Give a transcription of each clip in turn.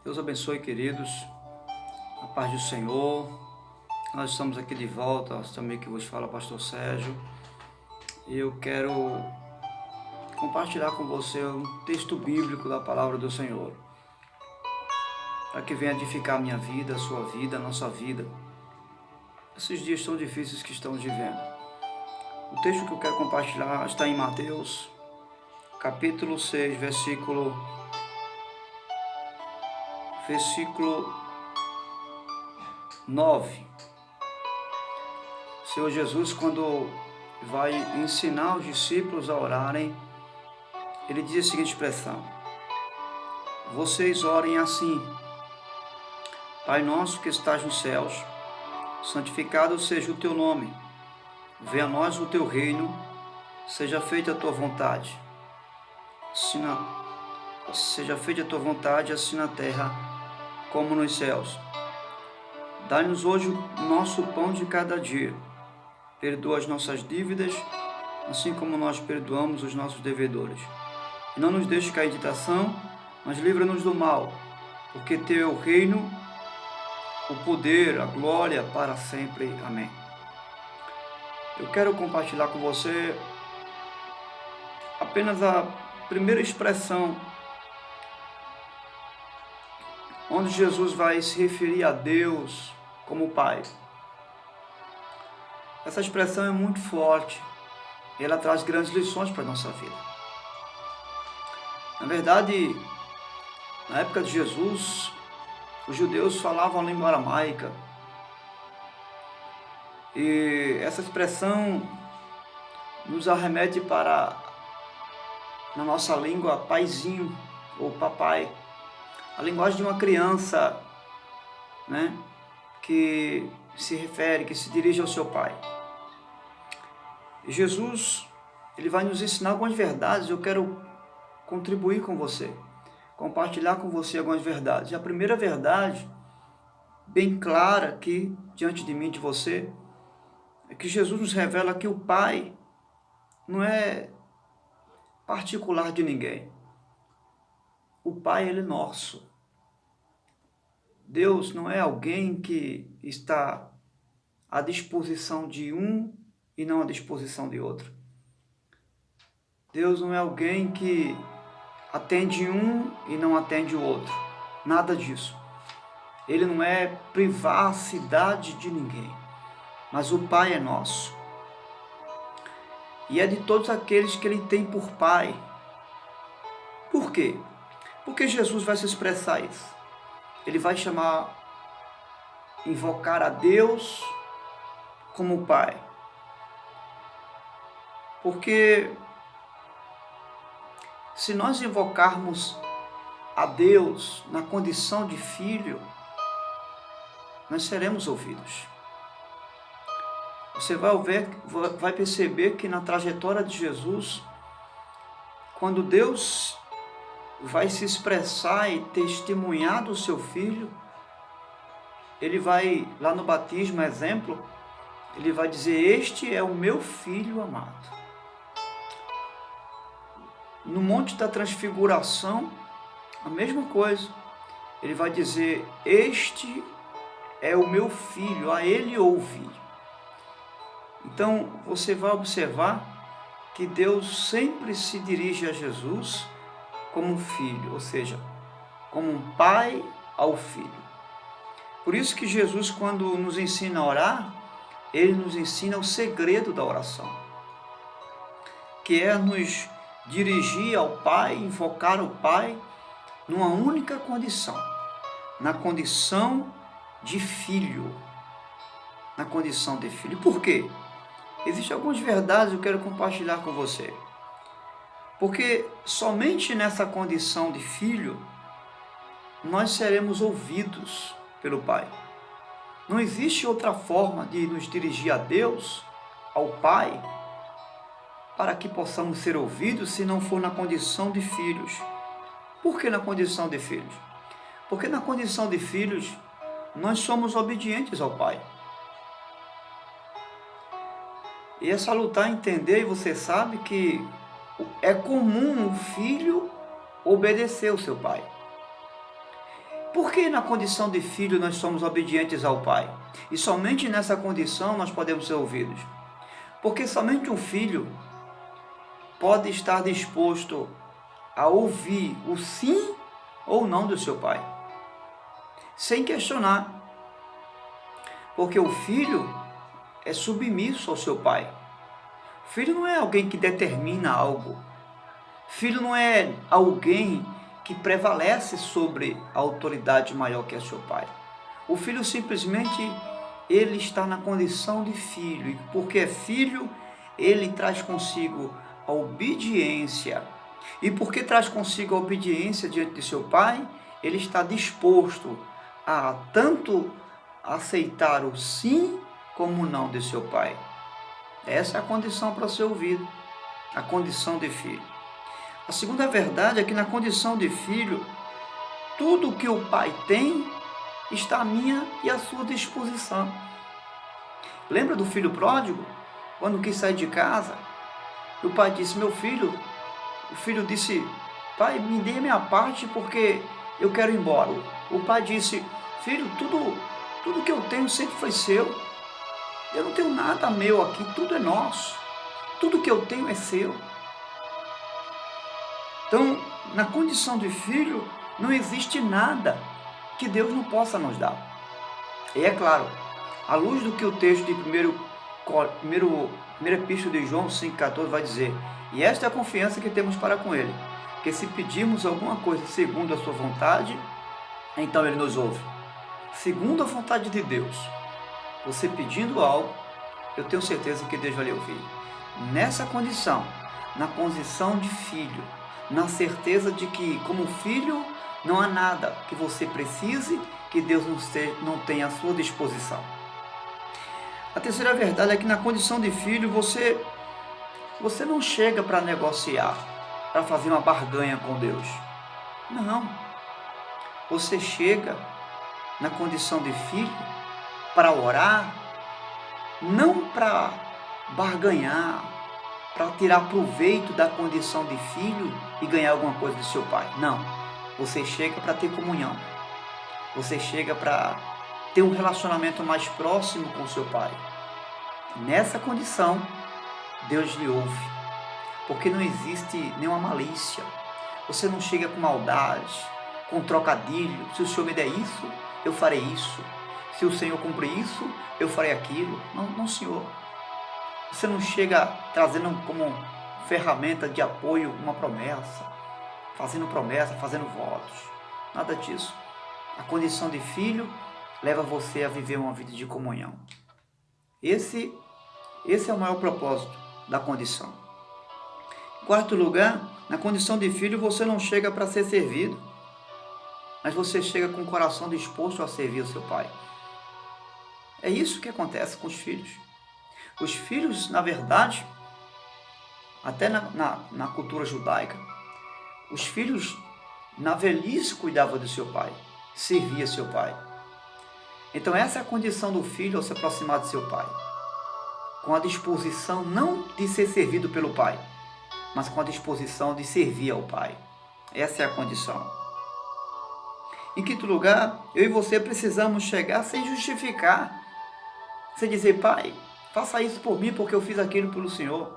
Deus abençoe, queridos. A paz do Senhor. Nós estamos aqui de volta. Também que vos fala, Pastor Sérgio. E eu quero compartilhar com você um texto bíblico da palavra do Senhor, para que venha edificar a minha vida, a sua vida, a nossa vida. Esses dias tão difíceis que estamos vivendo. O texto que eu quero compartilhar está em Mateus, capítulo 6, versículo 9. O Senhor Jesus, quando vai ensinar os discípulos a orarem, ele diz a seguinte expressão: vocês orem assim: Pai nosso que estás nos céus, santificado seja o teu nome, venha a nós o teu reino, seja feita a tua vontade, seja feita a tua vontade, assim na terra como nos céus. Dai-nos hoje o nosso pão de cada dia. Perdoa as nossas dívidas, assim como nós perdoamos os nossos devedores. E não nos deixes cair em tentação, mas livra-nos do mal, porque teu é o reino, o poder, a glória para sempre. Amém. Eu quero compartilhar com você apenas a primeira expressão onde Jesus vai se referir a Deus como Pai. Essa expressão é muito forte e ela traz grandes lições para a nossa vida. Na verdade, na época de Jesus, os judeus falavam a língua aramaica. E essa expressão nos arremete para, na nossa língua, paizinho ou papai. A linguagem de uma criança, né, que se refere, que se dirige ao seu pai. E Jesus, ele vai nos ensinar algumas verdades. Eu quero contribuir com você, compartilhar com você algumas verdades. E a primeira verdade, bem clara aqui diante de mim, de você, é que Jesus nos revela que o Pai não é particular de ninguém. O Pai, ele é nosso. Deus não é alguém que está à disposição de um e não à disposição de outro. Deus não é alguém que atende um e não atende o outro. Nada disso. Ele não é privacidade de ninguém. Mas o Pai é nosso. E é de todos aqueles que ele tem por Pai. Por quê? Porque Jesus vai se expressar isso. Ele vai invocar a Deus como Pai. Porque se nós invocarmos a Deus na condição de filho, nós seremos ouvidos. Você vai perceber que na trajetória de Jesus, quando Deus vai se expressar e testemunhar do seu filho, ele vai, lá no batismo, exemplo, ele vai dizer: este é o meu filho amado. No Monte da Transfiguração, a mesma coisa. Ele vai dizer: este é o meu filho, a ele ouvi. Então, você vai observar que Deus sempre se dirige a Jesus como um filho, ou seja, como um pai ao filho. Por isso que Jesus, quando nos ensina a orar, ele nos ensina o segredo da oração, que é nos dirigir ao Pai, invocar o Pai numa única condição, na condição de filho. Na condição de filho. Por quê? Existem algumas verdades que eu quero compartilhar com você. Porque somente nessa condição de filho, nós seremos ouvidos pelo Pai. Não existe outra forma de nos dirigir a Deus, ao Pai, para que possamos ser ouvidos, se não for na condição de filhos. Por que na condição de filhos? Porque na condição de filhos, nós somos obedientes ao Pai. E é salutar entender, e você sabe que é comum um filho obedecer ao seu pai. Por que na condição de filho nós somos obedientes ao Pai? E somente nessa condição nós podemos ser ouvidos. Porque somente um filho pode estar disposto a ouvir o sim ou não do seu pai, sem questionar. Porque o filho é submisso ao seu pai. O filho não é alguém que determina algo. Filho não é alguém que prevalece sobre a autoridade maior que é seu pai. O filho simplesmente, ele está na condição de filho, e porque é filho, ele traz consigo a obediência. E porque traz consigo a obediência diante de seu pai, ele está disposto a tanto aceitar o sim como o não de seu pai. Essa é a condição para ser ouvido, a condição de filho. A segunda verdade é que na condição de filho, tudo que o pai tem está à minha e à sua disposição. Lembra do filho pródigo? Quando quis sair de casa, o pai disse, meu filho, o filho disse, pai, me dê a minha parte porque eu quero ir embora. O pai disse, filho, tudo que eu tenho sempre foi seu. Eu não tenho nada meu aqui, tudo é nosso. Tudo que eu tenho é seu. Então, na condição de filho, não existe nada que Deus não possa nos dar. E é claro, à luz do que o texto de primeira epístola de João 5,14 vai dizer, e esta é a confiança que temos para com Ele, que se pedirmos alguma coisa segundo a sua vontade, então Ele nos ouve. Segundo a vontade de Deus, você pedindo algo, eu tenho certeza que Deus vai lhe ouvir. Nessa condição, na condição de filho, na certeza de que, como filho, não há nada que você precise que Deus não tenha à sua disposição. A terceira verdade é que na condição de filho, você não chega para negociar, para fazer uma barganha com Deus. Não. Você chega na condição de filho para orar, não para barganhar, para tirar proveito da condição de filho e ganhar alguma coisa do seu pai. Não. Você chega para ter comunhão. Você chega para ter um relacionamento mais próximo com o seu pai. Nessa condição, Deus lhe ouve. Porque não existe nenhuma malícia. Você não chega com maldade, com trocadilho. Se o Senhor me der isso, eu farei isso. Se o Senhor cumprir isso, eu farei aquilo. Não, Senhor. Você não chega trazendo como ferramenta de apoio uma promessa, fazendo votos. Nada disso. A condição de filho leva você a viver uma vida de comunhão. Esse é o maior propósito da condição. Em quarto lugar, na condição de filho, você não chega para ser servido, mas você chega com o coração disposto a servir o seu pai. É isso que acontece com os filhos. Os filhos, na verdade, até na cultura judaica, os filhos, na velhice, cuidavam do seu pai, servia seu pai. Então essa é a condição do filho ao se aproximar de seu pai, com a disposição não de ser servido pelo pai, mas com a disposição de servir ao pai. Essa é a condição. Em quinto lugar, eu e você precisamos chegar sem justificar, sem dizer, pai, faça isso por mim porque eu fiz aquilo pelo Senhor.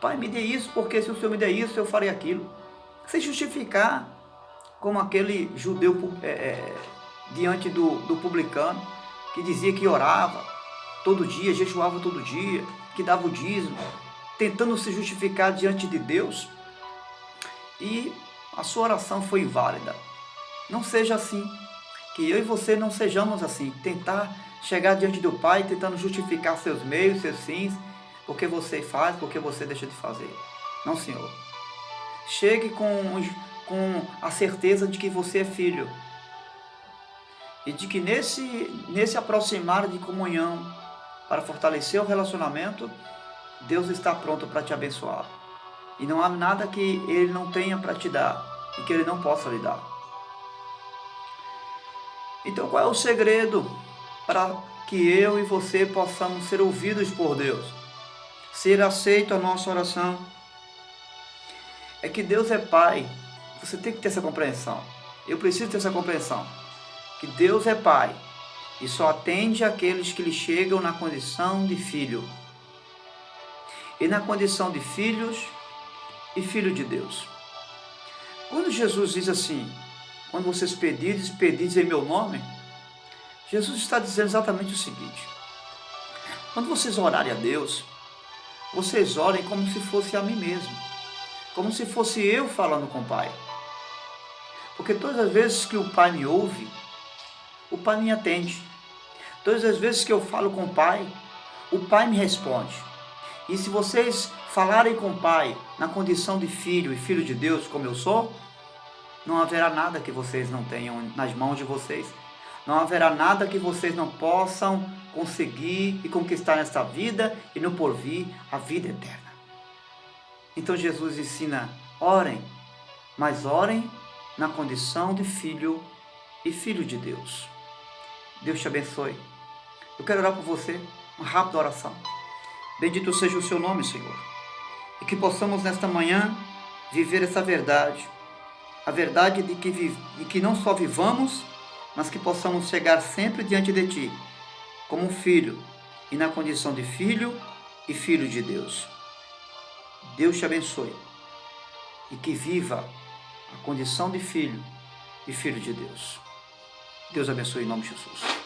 Pai, me dê isso porque se o Senhor me der isso, eu farei aquilo. Sem justificar, como aquele judeu diante do publicano, que dizia que orava todo dia, jejuava todo dia, que dava o dízimo, tentando se justificar diante de Deus, e a sua oração foi inválida. Não seja assim, que eu e você não sejamos assim, tentar chegar diante do Pai, tentando justificar seus meios, seus sims, porque você faz, porque você deixa de fazer. Não, Senhor. Chegue com a certeza de que você é filho, e de que nesse aproximar de comunhão, para fortalecer o relacionamento, Deus está pronto para te abençoar. E não há nada que Ele não tenha para te dar, e que Ele não possa lhe dar. Então qual é o segredo para que eu e você possamos ser ouvidos por Deus? Ser aceito a nossa oração? É que Deus é Pai. Você tem que ter essa compreensão. Eu preciso ter essa compreensão, que Deus é Pai e só atende aqueles que lhe chegam na condição de filho. E na condição de filhos e filho de Deus. Quando Jesus diz assim, quando vocês pedis em meu nome, Jesus está dizendo exatamente o seguinte: quando vocês orarem a Deus, vocês orem como se fosse a mim mesmo, como se fosse eu falando com o Pai. Porque todas as vezes que o Pai me ouve, o Pai me atende. Todas as vezes que eu falo com o Pai me responde. E se vocês falarem com o Pai na condição de filho e filho de Deus, como eu sou, não haverá nada que vocês não tenham nas mãos de vocês. Não haverá nada que vocês não possam conseguir e conquistar nesta vida e no porvir a vida eterna. Então Jesus ensina, orem, mas orem na condição de filho e filho de Deus. Deus te abençoe. Eu quero orar por você, uma rápida oração. Bendito seja o seu nome, Senhor. E que possamos nesta manhã viver essa verdade. A verdade de que não só vivamos, mas que possamos chegar sempre diante de Ti, como um filho, e na condição de filho e filho de Deus. Deus te abençoe. E que viva a condição de filho e filho de Deus. Deus abençoe em nome de Jesus.